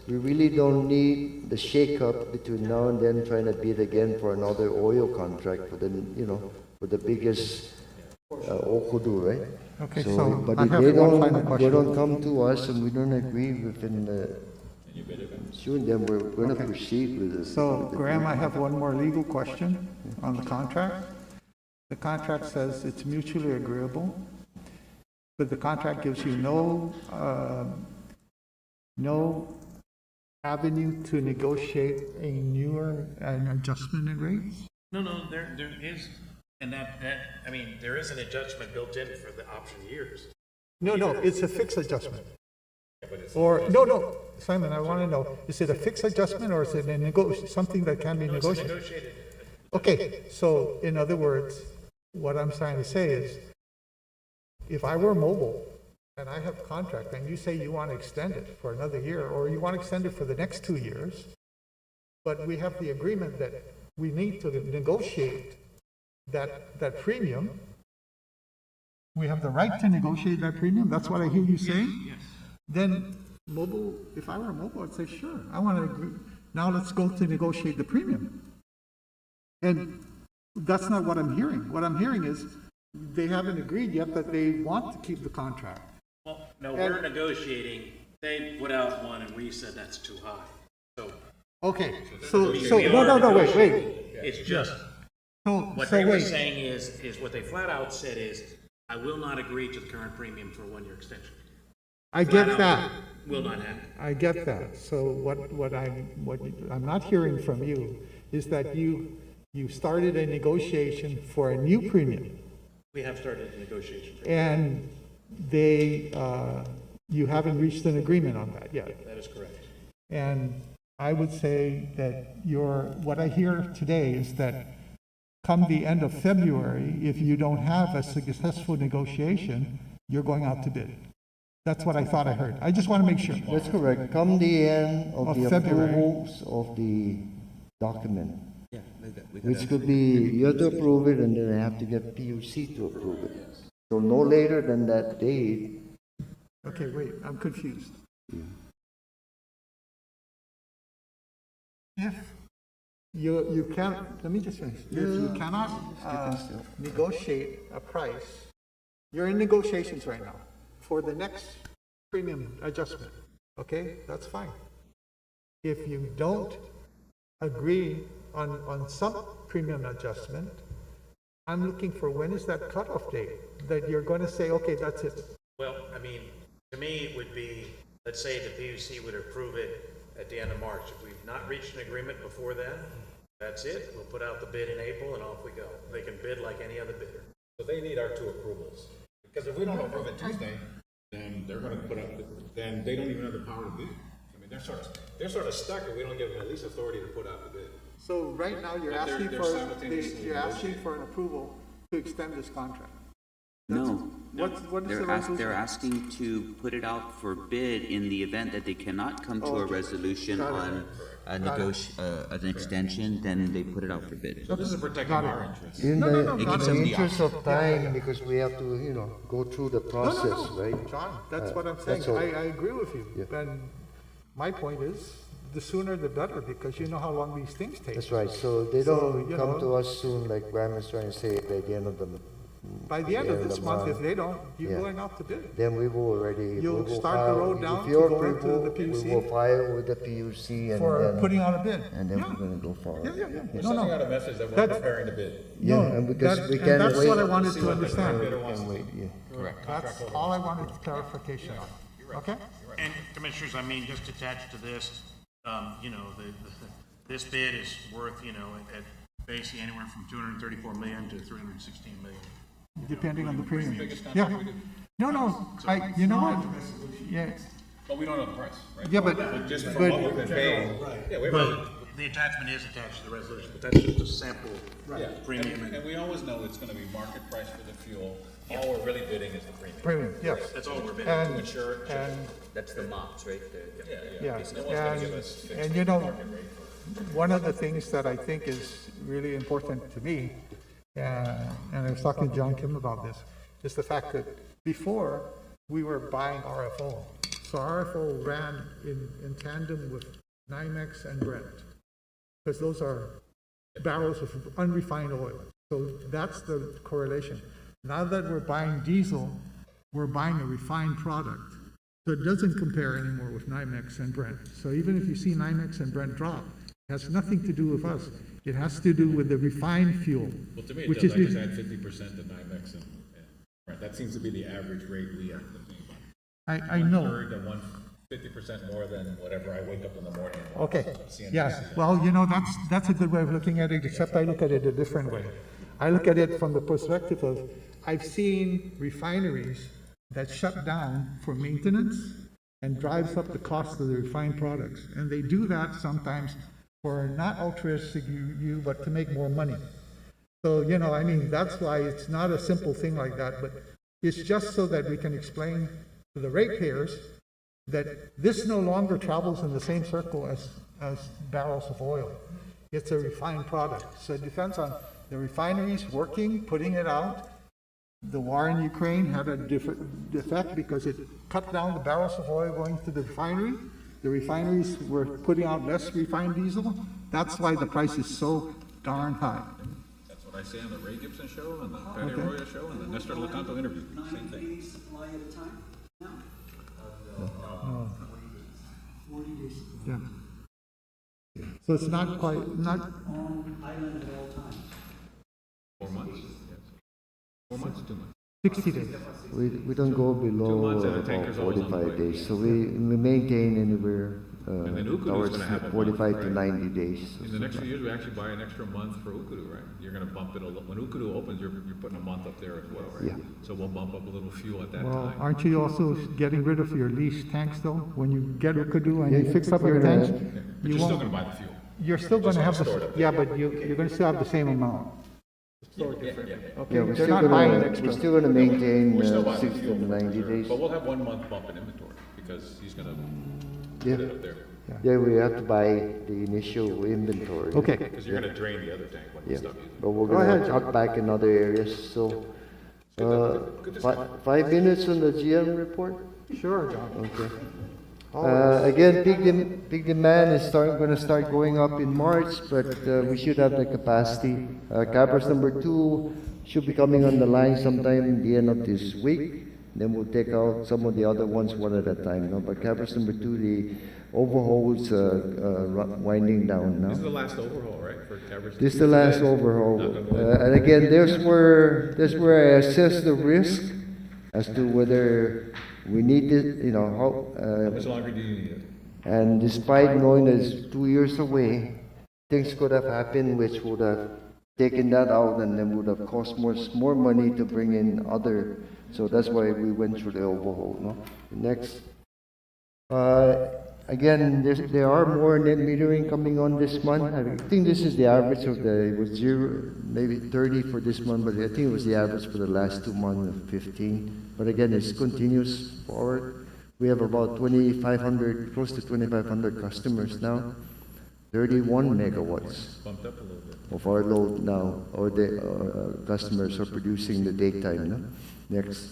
we really don't need the shake-up between now and then trying to bid again for another oil contract for the biggest Okudu, right? Okay, So, so but I if have they one don't, final they question. don't come to us and we don't agree within soon, then we're going to proceed with this. So, Graham, I have one more legal question on the contract. The contract says it's mutually agreeable, but the contract gives you no avenue to negotiate an adjustment in rates? No, there is, and I mean, there is an adjustment built in for the option years. No, it's a fixed adjustment. Or, no, Simon, I want to know, is it a fixed adjustment or is it something that can be No, it's a negotiated? negotiated. Okay, so in other words, what I'm trying to say is, if I were mobile and I have a contract and you say you want to extend it for another year, or you want to extend it for the next 2 years, but we have the agreement that we need to negotiate that premium, we have the right to negotiate that premium, that's what I hear you saying? Yes. Then mobile, if I were mobile, I'd say, sure, I want to agree. Now let's go to negotiate the premium. And that's not what I'm hearing. What I'm hearing is they haven't agreed yet that they want to keep the contract. Well, no, we're negotiating. They put out one and we said that's too high. So Okay, we are no, wait. it's just, So what they were wait, saying is what they flat out said is, I will not agree to the current premium for a 1 year extension. I get that. Will not happen. I get that. So what I'm not hearing from you is that you started a negotiation for a new premium. We have started the negotiation. And you haven't reached an agreement on that yet. That is correct. And I would say that what I hear today is that come the end of February, if you don't have a successful negotiation, you're going out to bid. That's what I thought I heard. I just want to make sure. That's correct. Come the end of Of the February. approvals of the document. Which could be, you have to approve it and then I have to get PUC to approve it. So no later than that date. Okay, wait, I'm confused. If you can't, let me just finish. If you cannot negotiate a price, you're in negotiations right now for the next premium adjustment, okay? That's fine. If you don't agree on some premium adjustment, I'm looking for when is that cutoff date that you're going to say, okay, that's it. Well, I mean, to me, it would be, let's say the PUC would approve it at the end of March. If we've not reached an agreement before then, that's it. We'll put out the bid in April and off we go. They can bid like any other bidder. So they need our 2 approvals. Because if we don't approve it Tuesday, then they're gonna put up, then they don't even have the power to bid. mean, they're sort of stuck if we don't give them at least authority to put out the bid. So right now, you're But they're- asking they're for, simultaneously you're asking negotiating. for an approval to extend this contract. No, What is the resolution? they're asking to put it out for bid in the event that they cannot come to a resolution Got it. on an extension, then they put it out for bid. So this is protecting our interests. In No, no, the, no, in got the it. interest of time, because we have to, go through the No, process, no, no, right? John, that's what I'm that's saying. all. I agree with you. Yeah. And my point is, the sooner the better, because you know how long these things take. That's right, so they So, don't you come know- to us soon, like Bram is trying to say, by the end of the. By the end of this month, if month, they don't, you're Yeah. going out to bid. Then we will already. You'll we will start the file- road down if to your go into approval, the PUC. We will file with the PUC and For then, putting out a bid. and then Yeah. we're gonna go forward. Yeah. We're No, sending no. out a message that we're That's- preparing to bid. Yeah, No, and because that- we and can't that's wait. what I wanted See to what the understand. bidder wants. Can't wait, yeah. Correct. That's all I wanted clarification on. Okay? And Commissioners, I mean, just attached to this, this bid is worth, at basically anywhere from 234 million to 316 million. Depending on the premium. Biggest contract Yeah. we do. No, you know what? Yeah, But we don't know the price, right? yeah, but, Just from what but, we've been paying. Yeah, we have. The attachment is attached to the resolution, but that's just a sample Yeah, premium. and we always know it's gonna be market price for the fuel. All we're really bidding is the premium. premium, yes. That's all we're bidding. And, To ensure it. and, That's the MOPS, right? yeah, No one's gonna give us fixed and you know, market rate for. one of the things that I think is really important to me, and I was talking to John Kim about this, is the fact that before, we were buying RFO. So RFO ran in tandem with NYMEX and Brent, because those are barrels of unrefined oil. So that's the correlation. Now that we're buying diesel, we're buying a refined product. So it doesn't compare anymore with NYMEX and Brent. So even if you see NYMEX and Brent drop, it has nothing to do with us. It has to do with the refined fuel. Well, to me, it which does. is I just add 50% to NYMEX and, right, that seems to be the average rate we have to think about. I know. 1/3 to 50% more than whatever I wake up in the morning. and watch Okay, CNBC. yeah, well, you know, that's a good way of looking at it, except I look at it a different way. I look at it from the perspective of, I've seen refineries that shut down for maintenance and drives up the cost of the refined products. And they do that sometimes for not altruistic you, but to make more money. So, I mean, that's why it's not a simple thing like that, but it's just so that we can explain to the ratepayers that this no longer travels in the same circle as barrels of oil. It's a refined product. So it depends on the refineries working, putting it out. The war in Ukraine had a different effect because it cut down the barrels of oil going to the refinery. The refineries were putting out less refined diesel. That's why the price is so darn high. That's what I say on the Ray Gibson show and the Patty Arroyo show and the Nestor Locanto interview, same thing. 90 days supply at a time? No. 40 days supply. Yeah. So it's not quite, not, On island at all times. 4 months, yes. 4 months, 2 months. 60 days. We don't go 2 below months and the about tanker's always on the 45 way. days, so we maintain anywhere, And then Ukudu's towards gonna have a month, 45 to right? 90 days. In the next few years, we actually buy an extra month for Ukudu, right? You're gonna bump it a little, when Ukudu opens, you're putting a month up there as well, right? Yeah. So we'll bump up a little fuel at that Well, time. aren't you also getting rid of your leased tanks though? When you get Ukudu and Yeah, you fix up we're your gonna- tanks, But you you're still won't, gonna buy the fuel. you're still gonna have store it the, up there. yeah, but you're gonna still have the same amount. Yeah. Okay, Yeah, we're they're still not buying gonna, extra. we're still gonna maintain We're still buying 60 fuel to from 90 reserve, days. but we'll have 1 month bump in inventory because he's gonna put it up there. Yeah, we have to buy the initial inventory. Okay, Because you're gonna drain the other tank when you Yeah, stop using it. but we're Go ahead, gonna cut back in other areas, so, five minutes on the GM report? sure, John. Okay. Again, big demand is gonna start going up in March, but we should have the capacity. Cabras number 2 should be coming on the line sometime the end of this week. Then we'll take out some of the other ones one at a time. No? But Cabras number 2, the overhaul's winding down now. This is the last overhaul, right, for Cabras? This is the last overhaul. And again, there's where I assess the risk as to whether we need it, How much longer do you need it? and despite knowing that it's 2 years away, things could have happened which would have taken that out and then would have cost more money to bring in other. So that's why we went through the overhaul. No? Next. again, there are more net metering coming on this month. I think this is the average of it was 0, maybe 30 for this month, but I think it was the average for the last 2 months of 15. But again, it's continuous forward. We have about 2,500, close to 2,500 customers now. 31 megawatts Bumped up a little bit. of our load now, or the customers are producing the daytime. No? Next.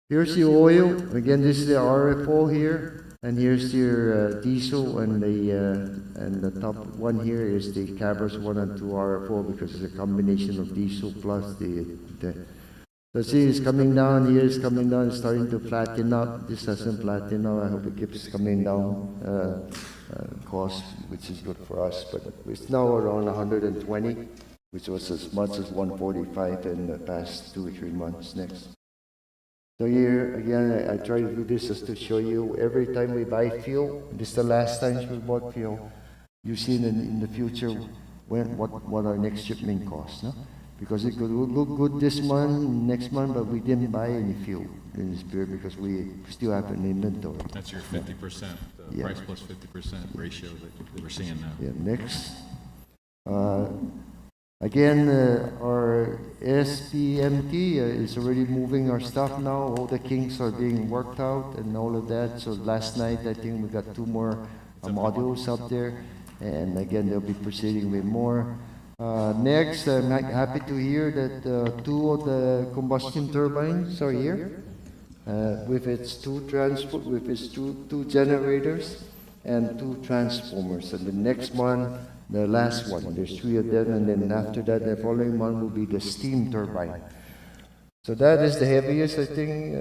Here's the oil. Again, this is the RFO here, and here's your diesel, and the top one here is the Cabras 1 and 2 RFO, because it's a combination of diesel plus the so see, it's coming down. Here it's coming down. It's starting to flatten out. This hasn't flattened out. I hope it keeps coming down. Cost, which is good for us, but it's now around 120, which was as much as 145 in the past 2 or 3 months. Next. So here again, I try to do this just to show you. Every time we buy fuel, this is the last time we bought fuel. You see in the future what our next shipment costs, no? Because it could look good this month, next month, but we didn't buy any fuel in this period because we still have an inventory. That's your 50%, Yeah. price plus 50% ratio that we're seeing now. Yeah, next. Again, our SPMT is already moving our stuff now. All the kinks are being worked out and all of that. So last night, I think we got 2 more modules up there. And again, they'll be proceeding with more. Next, I'm happy to hear that 2 of the combustion turbines are here with its 2 generators and 2 transformers. And the next one, the last one, there's 3 of them, and then after that, the following one will be the steam turbine. So that is the heaviest, I think.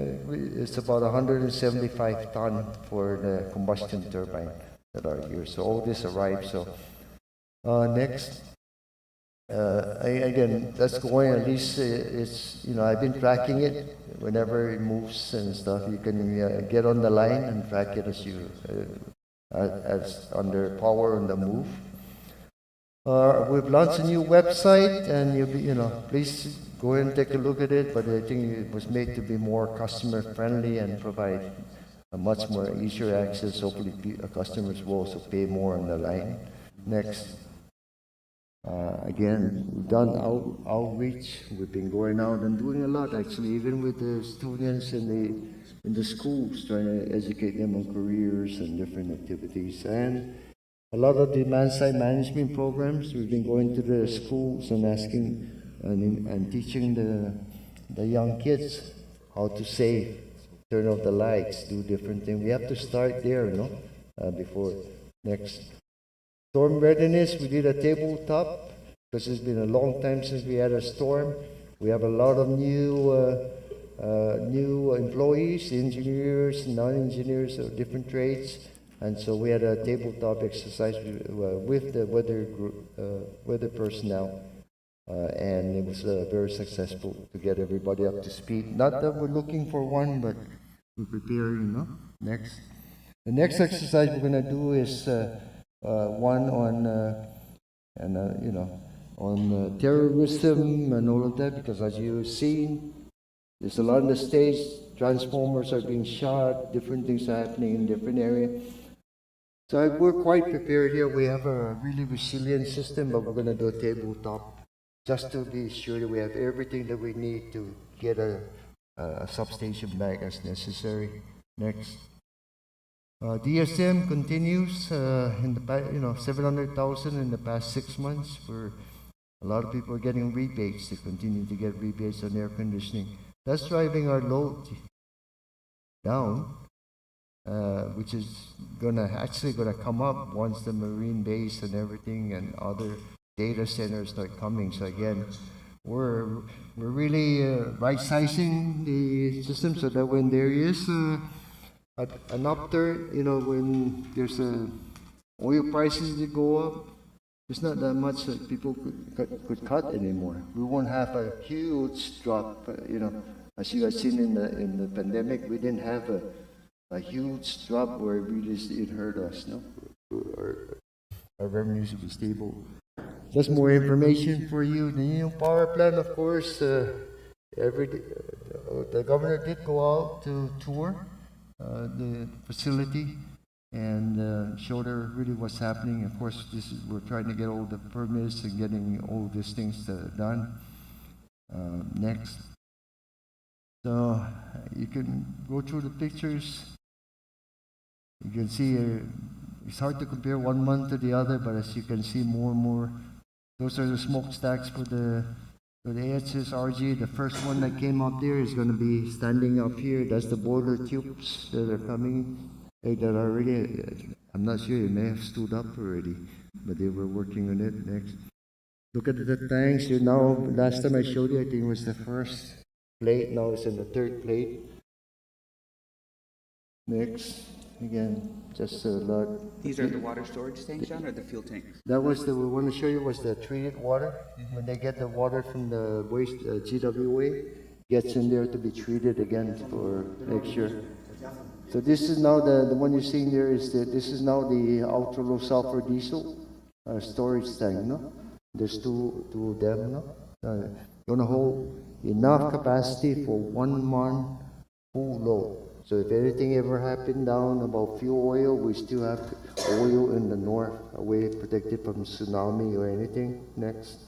It's about 175 ton for the combustion turbine that are here. So all this arrived. So next. Again, that's going, at least it's, I've been tracking it whenever it moves and stuff. You can get on the line and track it as you, as under power on the move. We've launched a new website, and please go ahead and take a look at it, but I think it was made to be more customer friendly and provide a much more easier access. Hopefully customers will also pay more on the line. Next. Again, we've done outreach. We've been going out and doing a lot, actually, even with the students in the schools, trying to educate them on careers and different activities. And a lot of demand-side management programs. We've been going to the schools and asking and teaching the young kids how to save, turn off the lights, do different things. We have to start there, before next. Storm readiness, we did a tabletop because it's been a long time since we had a storm. We have a lot of new employees, engineers, non-engineers of different trades, and so we had a tabletop exercise with the weather personnel, and it was very successful to get everybody up to speed. Not that we're looking for one, but we're preparing. Next, the next exercise we're going to do is. One on on terrorism and all of that, because as you've seen, there's a lot on the stage. Transformers are being shot, different things are happening in different areas. So we're quite prepared here. We have a really resilient system, but we're going to do a tabletop just to be sure that we have everything that we need to get a substation back as necessary. Next. DSM continues in the 700,000 in the past 6 months. Where a lot of people are getting rebates. They continue to get rebates on air conditioning. That's driving our load down, which is actually gonna come up once the marine base and everything and other data centers start coming. So again, we're really right-sizing the system so that when there is an upturn, when there's oil prices that go up, there's not that much that people could cut anymore. We won't have a huge drop. As you have seen in the pandemic, we didn't have a huge drop where it really hurt us. No, our revenues will be stable. Just more information for you. The new power plant, of course. The governor did go out to tour the facility, and showed her really what's happening. Of course, we're trying to get all the permits and getting all these things done. Next. So you can go through the pictures. You can see it's hard to compare one month to the other, but as you can see more and more, those are the smokestacks for the AHS RG. The first one that came up there is going to be standing up here. That's the boiler tubes that are coming. That are already, I'm not sure, it may have stood up already, but they were working on it. Next. Look at the tanks. Now, last time I showed you, I think it was the first plate. Now it's in the third plate. Next. Again, just a lot. These are the water storage tanks, John, or the fuel tanks? That was we want to show you was the treated water. When they get the water from the waste, GWA, gets in there to be treated again for next year. So this is now the one you're seeing there this is now the ultra low sulfur diesel storage tank, no? There's two of them, no? Gonna hold enough capacity for 1 month full load. So if anything ever happened down about fuel oil, we still have oil in the north, away protected from tsunami or anything. Next.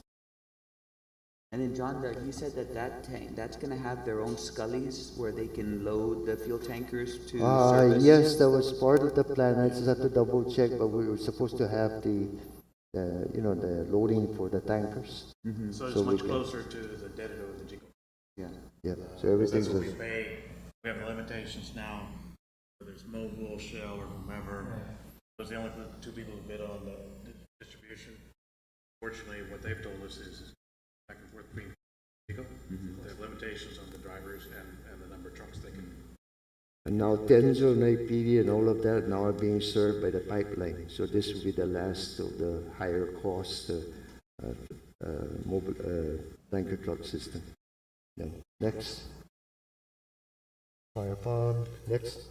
And then, John, you said that tank, that's going to have their own scullies where they can load the fuel tankers to service? Yes, that was part of the plan. I just have to double check, but we were supposed to have the loading for the tankers. Mm-hmm. So it's much closer to the dead of the Gpa. Yeah. Yeah, so everything's That's what we pay. We have limitations now, whether it's Mobil, Shell, or whomever. Those are the only two people who bid on the distribution. Fortunately, what they've told us is back and forth between people. They have limitations on the drivers and the number of trucks they can. And now Tenzo and APD and all of that now are being served by the pipeline. So this will be the last of the higher cost mobile tanker truck system. Yeah. Next. Fire pump. Next.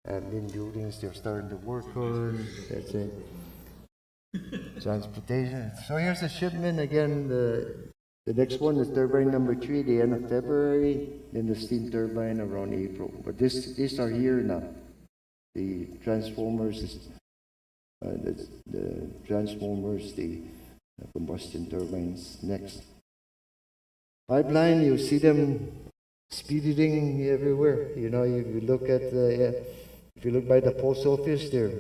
Admin buildings they're starting to work on. That's it. Transportation. So here's the shipment again. The next one is turbine number 3, the end of February. Then the steam turbine around April. But these are here now. The transformers, the combustion turbines. Next. Pipeline, you see them speeding everywhere. You know, if you look at if you look by the post office there.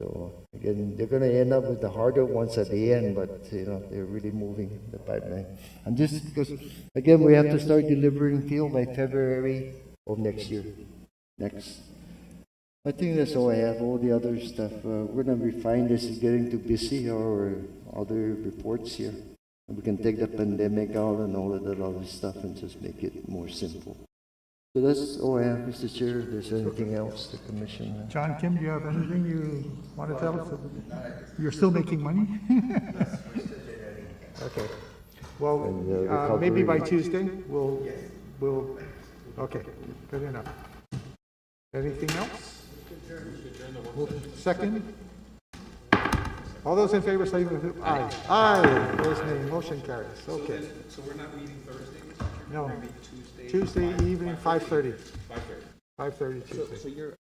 So again, they're going to end up with the harder ones at the end, but they're really moving the pipeline. And this because again we have to start delivering fuel by February of next year. Next. I think that's all I have. All the other stuff we're going to refine this. Is getting too busy or other reports here. We can take the pandemic out and all of that other stuff and just make it more simple. So that's all I have, Mr. Chair. If there's anything else the Commission has. John Kim, do you have anything you want to tell us? You're still making money? Okay. Well, And, maybe by recovery. Tuesday, we'll, okay, good enough. Anything else? Second? All those in favor say aye. Aye. Those nay. Motion carries. Okay. So we're not meeting Thursday, Mr. Chairman? No. We're gonna meet Tuesday? Tuesday evening, 5:30. 5:30. 5:30 Tuesday. So you're